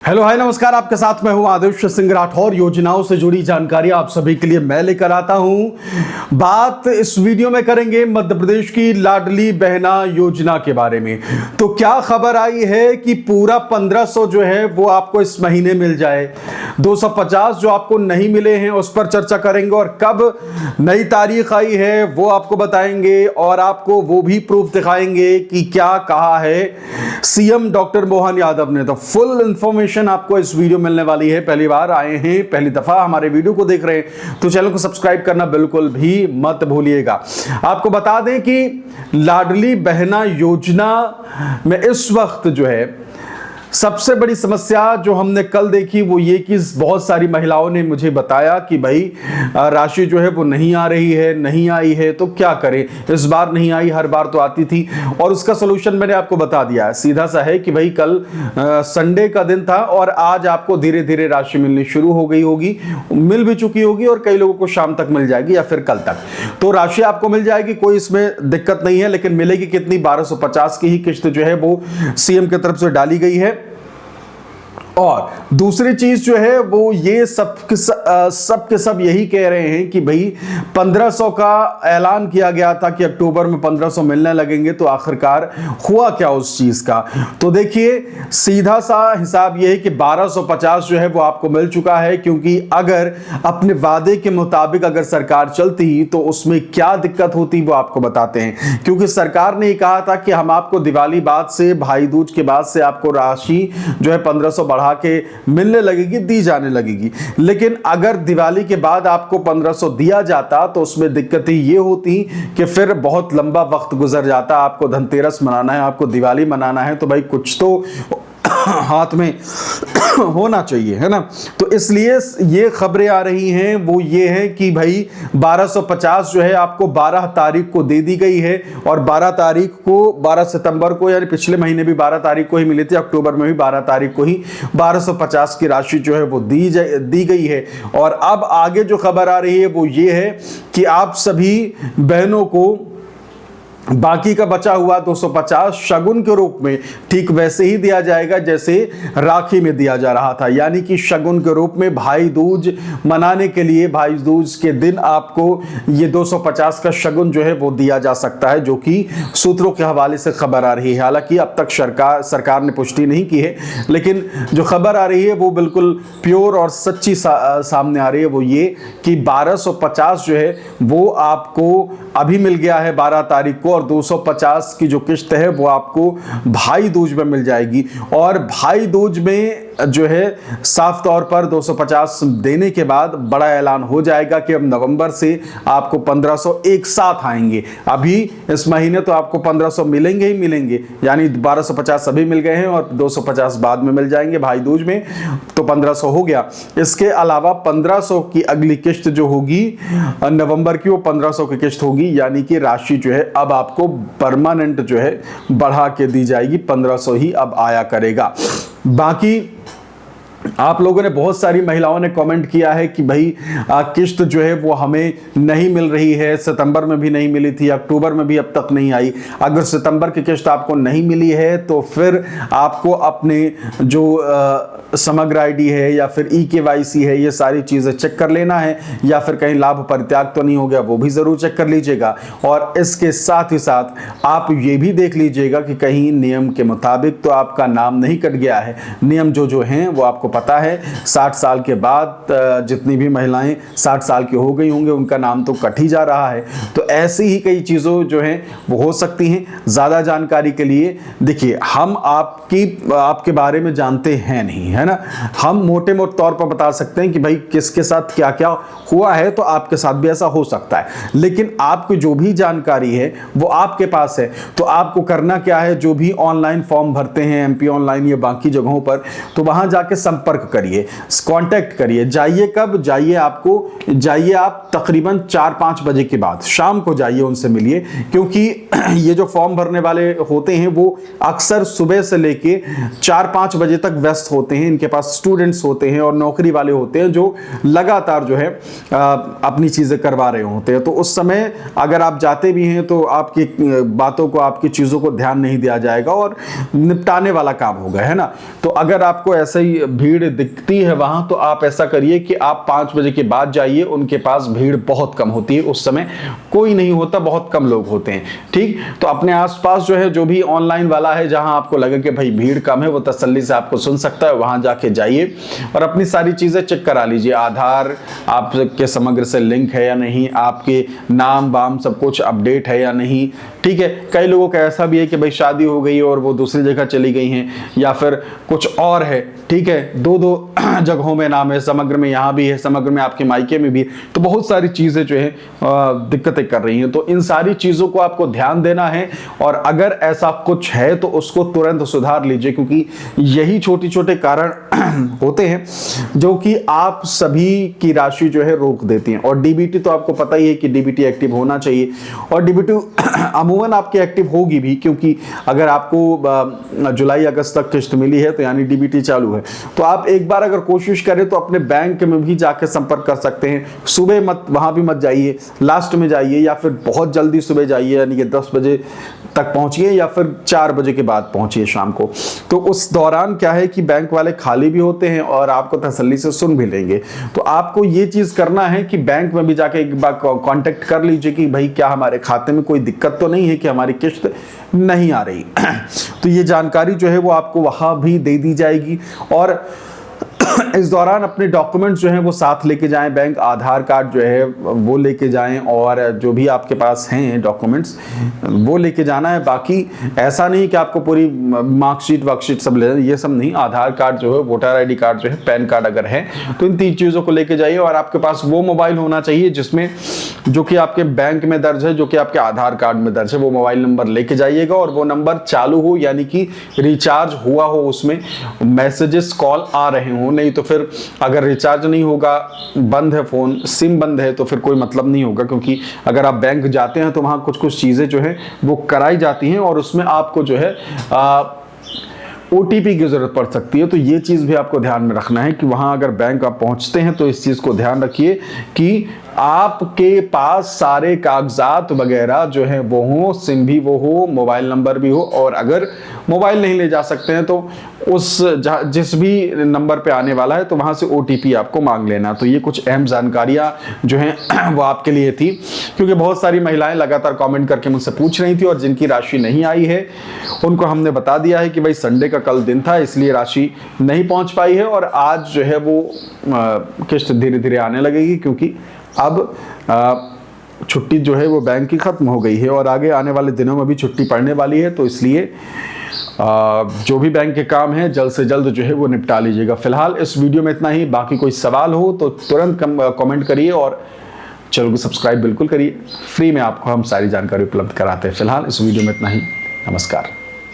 Hello hi नमस्कार, आपके साथ मैं हूं आदर्श सिंह राठौर। योजनाओं से जुड़ी जानकारी आप सभी के लिए मैं लेकर आता हूं। बात इस वीडियो में करेंगे मध्य प्रदेश की लाडली बहना योजना के बारे में। तो क्या खबर आई है कि पूरा 1500 जो है वो आपको इस महीने मिल जाए। 250 जो आपको नहीं मिले हैं उस पर चर्चा करेंगे और कब नई तारीख आई है वो आपको बताएंगे और आपको वो भी प्रूफ दिखाएंगे कि क्या कहा है सीएम डॉक्टर मोहन यादव ने। तो फुल इंफॉर्मेशन आपको इस वीडियो मिलने वाली है। पहली बार आए हैं, पहली दफा हमारे वीडियो को देख रहे हैं तो चैनल को सब्सक्राइब करना बिल्कुल भी मत भूलिएगा। आपको बता दें कि लाडली बहना योजना में इस वक्त जो है सबसे बड़ी समस्या जो हमने कल देखी वो ये कि बहुत सारी महिलाओं ने मुझे बताया कि भाई राशि जो है वो नहीं आ रही है, नहीं आई है, तो क्या करें। इस बार नहीं आई, हर बार तो आती थी और उसका सलूशन मैंने आपको बता दिया है। सीधा सा है कि भाई कल संडे का दिन था और आज आपको धीरे धीरे राशि मिलनी शुरू हो गई होगी, मिल भी चुकी होगी और कई लोगों को शाम तक मिल जाएगी या फिर कल तक। तो राशि आपको मिल जाएगी, कोई इसमें दिक्कत नहीं है। लेकिन मिलेगी कितनी? 1250 की ही किस्त जो है वो सीएम की तरफ से डाली गई है। और दूसरी चीज जो है वो ये सब के सब यही कह रहे हैं कि भाई 1500 का ऐलान किया गया था कि अक्टूबर में 1500 मिलने लगेंगे, तो आखिरकार हुआ क्या उस चीज का? तो देखिए सीधा सा हिसाब ये है कि 1250 जो है वो आपको मिल चुका है। क्योंकि अगर अपने वादे के मुताबिक अगर सरकार चलती तो उसमें क्या दिक्कत होती वो आपको बताते हैं। क्योंकि सरकार ने कहा था कि हम आपको दिवाली बाद से, भाई दूज के बाद से आपको राशि जो है 1500 बढ़ा के मिलने लगेगी, दी जाने लगेगी। लेकिन अगर दिवाली के बाद आपको 1500 दिया जाता तो उसमें दिक्कतें ये होती कि फिर बहुत लंबा वक्त गुजर जाता। आपको धनतेरस मनाना है, आपको दिवाली मनाना है, तो भाई कुछ तो हाथ में होना चाहिए, है ना। तो इसलिए ये खबरें आ रही हैं वो ये है कि भाई 1250 जो है आपको 12 तारीख को दे दी गई है और 12 तारीख को, 12 सितंबर को, यानी पिछले महीने भी 12 तारीख को ही मिली थी, अक्टूबर में भी 12 तारीख को ही 1250 की राशि जो है वो दी गई है। और अब आगे जो खबर आ रही है वो ये है कि आप सभी बहनों को बाकी का बचा हुआ 250 शगुन के रूप में ठीक वैसे ही दिया जाएगा जैसे राखी में दिया जा रहा था। यानी कि शगुन के रूप में भाई दूज मनाने के लिए, भाई दूज के दिन आपको ये 250 का शगुन जो है वो दिया जा सकता है, जो कि सूत्रों के हवाले से खबर आ रही है। हालांकि अब तक सरकार ने पुष्टि नहीं की है, लेकिन जो खबर आ रही है वो बिल्कुल प्योर और सच्ची सामने आ रही है। वो ये कि 1250 जो है वो आपको अभी मिल गया है 12 तारीख को और 250 की जो किस्त है वो आपको भाई दूज में मिल जाएगी। और भाई दूज में जो है साफ तौर पर 250 देने के बाद बड़ा ऐलान हो जाएगा कि अब नवंबर से आपको 1500 एक साथ आएंगे। अभी इस महीने तो आपको 1500 मिलेंगे ही मिलेंगे, यानी 1250 अभी मिल गए हैं और 250 बाद में मिल जाएंगे भाई दूज में, तो 1500 हो गया। इसके अलावा 1500 की अगली किस्त जो होगी नवंबर की, वो 1500 की किस्त होगी। यानी कि राशि जो है अब आपको परमानेंट जो है बढ़ा के दी जाएगी, 1500 ही अब आया करेगा। बाकी आप लोगों ने, बहुत सारी महिलाओं ने कमेंट किया है कि भाई किस्त जो है वो हमें नहीं मिल रही है, सितंबर में भी नहीं मिली थी, अक्टूबर में भी अब तक नहीं आई। अगर सितंबर की किस्त आपको नहीं मिली है तो फिर आपको अपने जो समग्र आईडी है या फिर EKYC है, ये सारी चीज़ें चेक कर लेना है, या फिर कहीं लाभ परित्याग तो नहीं हो गया वो भी ज़रूर चेक कर लीजिएगा। और इसके साथ ही साथ आप ये भी देख लीजिएगा कि कहीं नियम के मुताबिक तो आपका नाम नहीं कट गया है। नियम जो हैं वो आपको पता है, 60 साल के बाद जितनी भी महिलाएं 60 साल की हो गई होंगे उनका नाम तो कट ही जा रहा है। तो ऐसी ही कई चीज़ों जो हैं वो हो सकती हैं। ज़्यादा जानकारी के लिए देखिए, हम आपके बारे में जानते हैं नहीं, है ना। हम मोटे तौर पर बता सकते हैं कि भाई किसके साथ क्या क्या हुआ है, तो आपके साथ भी ऐसा हो सकता है। लेकिन आपको जो भी जानकारी है वो आपके पास है, तो आपको करना क्या है, जो भी ऑनलाइन फॉर्म भरते हैं MP ऑनलाइन या बाकी जगहों पर, तो वहां जाके संपर्क करिए, कांटेक्ट करिए। जाइए कब जाइए, जाइए आप तकरीबन 4-5 बजे के बाद, शाम को जाइए, उनसे मिलिए, क्योंकि ये जो फॉर्म भरने वाले होते हैं वो अक्सर सुबह से लेके 4-5 बजे तक व्यस्त होते हैं। इनके पास स्टूडेंट्स होते हैं और नौकरी वाले होते हैं जो लगातार जो है अपनी चीजें करवा रहे होते हैं। तो उस समय अगर आप जाते भी हैं तो आपकी बातों को, आपकी चीजों को ध्यान नहीं दिया जाएगा और निपटाने वाला काम होगा, है ना। तो अगर आपको ऐसा ही भीड़ दिखती है वहां, तो आप ऐसा करिए कि आप 5 बजे के बाद जाइए। उनके पास भीड़ बहुत कम होती है, उस समय कोई नहीं होता, बहुत कम लोग होते हैं। ठीक, तो अपने आसपास जो है, जो भी ऑनलाइन वाला है, जहां आपको लगे कि भाई भीड़ कम है, वो तसल्ली से आपको सुन सकता है, वहां जाके जाइए और अपनी सारी चीजें चेक करा लीजिए। आधार आपके समग्र से लिंक है या नहीं, आपके नाम वाम सब कुछ अपडेट है या नहीं। ठीक है, कई लोगों का ऐसा भी है कि भाई शादी हो गई और वो दूसरी जगह चली गई हैं, या फिर कुछ और है। ठीक है, 2-2 जगहों में नाम है, समग्र में यहाँ भी है, समग्र में आपके मायके में भी, तो बहुत सारी चीजें जो है दिक्कतें कर रही हैं। तो इन सारी चीजों को आपको ध्यान देना है और अगर ऐसा कुछ है तो उसको तुरंत सुधार लीजिए, क्योंकि यही छोटे छोटे कारण होते हैं जो कि आप सभी की राशि जो है रोक देती हैं। और डीबीटी तो आपको पता ही है कि डीबीटी एक्टिव होना चाहिए, और डीबीटी अमूमन आपकी एक्टिव होगी भी, क्योंकि अगर आपको जुलाई अगस्त तक किस्त मिली है तो यानी डीबीटी चालू है। तो आप एक बार अगर कोशिश करें तो अपने बैंक में भी जाकर संपर्क कर सकते हैं। सुबह मत, वहां भी मत जाइए, लास्ट में जाइए, या फिर बहुत जल्दी सुबह जाइए, यानी कि 10 बजे तक पहुंचिए या फिर 4 बजे के बाद पहुंचिए शाम को। तो उस दौरान क्या है कि बैंक वाले खाली भी होते हैं और आपको तसल्ली से सुन भी लेंगे। तो आपको ये चीज करना है कि बैंक में भी जाके एक बार कांटेक्ट कर लीजिए कि भाई क्या हमारे खाते में कोई दिक्कत तो नहीं है कि हमारी किस्त नहीं आ रही। तो ये जानकारी जो है वो आपको वहां भी दे दी जाएगी। और इस दौरान अपने डॉक्यूमेंट्स जो हैं वो साथ लेके जाएं, बैंक आधार कार्ड जो है वो लेके जाएं, और जो भी आपके पास हैं डॉक्यूमेंट्स वो लेके जाना है। बाकी ऐसा नहीं कि आपको पूरी मार्कशीट वर्कशीट सब ले, ये सब नहीं। आधार कार्ड जो है, वोटर आईडी कार्ड जो है, पैन कार्ड अगर है तो इन 3 चीज़ों को लेके जाइए। और आपके पास वो मोबाइल होना चाहिए जिसमें, जो कि आपके बैंक में दर्ज है, जो कि आपके आधार कार्ड में दर्ज है, वो मोबाइल नंबर लेके जाइएगा। और वो नंबर चालू हो, यानी कि रिचार्ज हुआ हो, उसमें मैसेजेस कॉल आ रहे हों। नहीं तो फिर अगर रिचार्ज नहीं होगा, बंद है फोन, सिम बंद है, तो फिर कोई मतलब नहीं होगा। क्योंकि अगर आप बैंक जाते हैं तो वहां कुछ कुछ चीजें जो है वो कराई जाती हैं और उसमें आपको जो है ओटीपी की जरूरत पड़ सकती है। तो ये चीज भी आपको ध्यान में रखना है कि वहां अगर बैंक आप पहुंचते हैं तो इस चीज को ध्यान रखिए कि आपके पास सारे कागजात वगैरह जो है वो हो, सिम भी वो हो, मोबाइल नंबर भी हो। और अगर मोबाइल नहीं ले जा सकते हैं तो उस जिस भी नंबर पे आने वाला है तो वहां से ओटीपी आपको मांग लेना। तो ये कुछ अहम जानकारियां जो हैं वो आपके लिए थी, क्योंकि बहुत सारी महिलाएं लगातार कमेंट करके मुझसे पूछ रही थी और जिनकी राशि नहीं आई है उनको हमने बता दिया है कि भाई संडे का कल दिन था, इसलिए राशि नहीं पहुंच पाई है। और आज जो है वो किस्त धीरे धीरे आने लगेगी, क्योंकि अब छुट्टी जो है वो बैंक की खत्म हो गई है और आगे आने वाले दिनों में भी छुट्टी पड़ने वाली है। तो इसलिए जो भी बैंक के काम है जल्द से जल्द जो है वो निपटा लीजिएगा। फिलहाल इस वीडियो में इतना ही। बाकी कोई सवाल हो तो तुरंत कमेंट करिए और चैनल को सब्सक्राइब बिल्कुल करिए। फ्री में आपको हम सारी जानकारी उपलब्ध कराते हैं। फिलहाल इस वीडियो में इतना ही। नमस्कार।